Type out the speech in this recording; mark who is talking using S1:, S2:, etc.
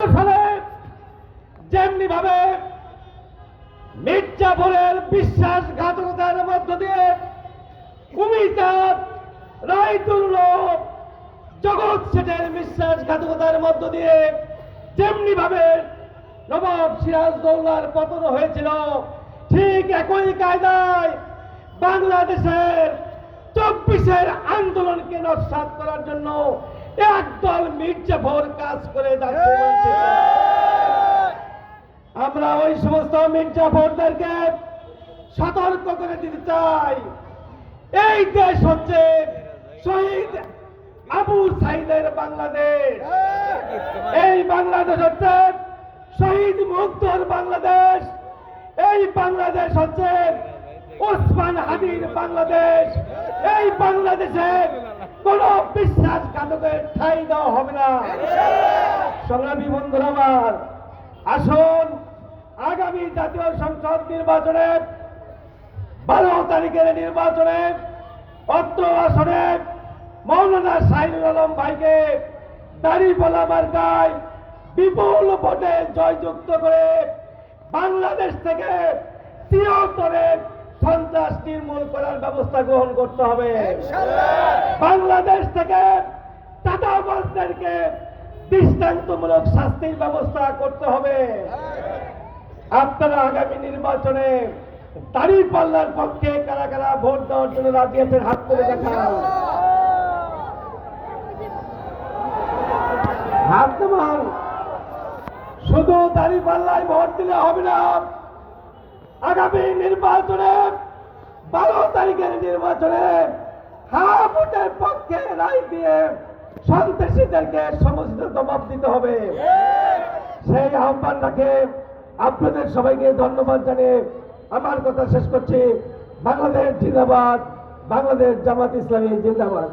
S1: সালে যেমনি ভাবে মির্জাপুরের বিশ্বাসঘাতকতার মধ্য দিয়ে কুমিল্লার রায়তুল্লাহ জগৎ শেঠের বিশ্বাসঘাতকতার মধ্য দিয়ে যেমনি ভাবে নবাব সিরাজদৌল্লার পতন হয়েছিল, ঠিক একই কায়দায় বাংলাদেশের 24-এর আন্দোলনকে নস্যাৎ করার জন্য একদল মির্জাফর কাজ করে যাচ্ছে। আমরা ওই সমস্ত মির্জাফরদেরকে সতর্ক করে দিতে চাই, এই দেশ হচ্ছে শহীদ আবু সাইদের বাংলাদেশ, এই বাংলাদেশ হচ্ছে শহীদ মুগ্ধর বাংলাদেশ, এই বাংলাদেশ হচ্ছে ওসমান হাদির বাংলাদেশ। এই বাংলাদেশের কোন বিশ্বাসঘাতকের ঠাঁই দেওয়া হবে না। সংগ্রামী বন্ধুরা আমার, আসুন আগামী জাতীয় সংসদ নির্বাচনে 12 তারিখের নির্বাচনে অত্র আসনে মৌলানা শাহিনুল আলম ভাইকে দাঁড়িপাল্লা মার্কায় বিপুল ভোটে জয়যুক্ত করে বাংলাদেশ থেকে চিরতরে সন্ত্রাস নির্মূল করার ব্যবস্থা গ্রহণ করতে হবে। বাংলাদেশ থেকে চাঁদাবাজদেরকে দৃষ্টান্তমূলক শাস্তির ব্যবস্থা করতে হবে। আপনারা আগামী নির্বাচনে দাঁড়িপাল্লার পক্ষে কারা কারা ভোট দেওয়ার জন্য রাজি আছেন? হাত তুলে দেখান, হাত নামান। শুধু দাঁড়িপাল্লায় ভোট দিলে হবে না, আগামী নির্বাচনে 12 তারিখের নির্বাচনে হ্যাঁ ভোটের পক্ষে রায় দিয়ে সন্ত্রাসীদেরকে সমস্ত জবাব দিতে হবে। সেই আহ্বান রাখে আপনাদের সবাইকে ধন্যবাদ জানিয়ে আমার কথা শেষ করছি। বাংলাদেশ জিন্দাবাদ, বাংলাদেশ জামাত ইসলামী জিন্দাবাদ।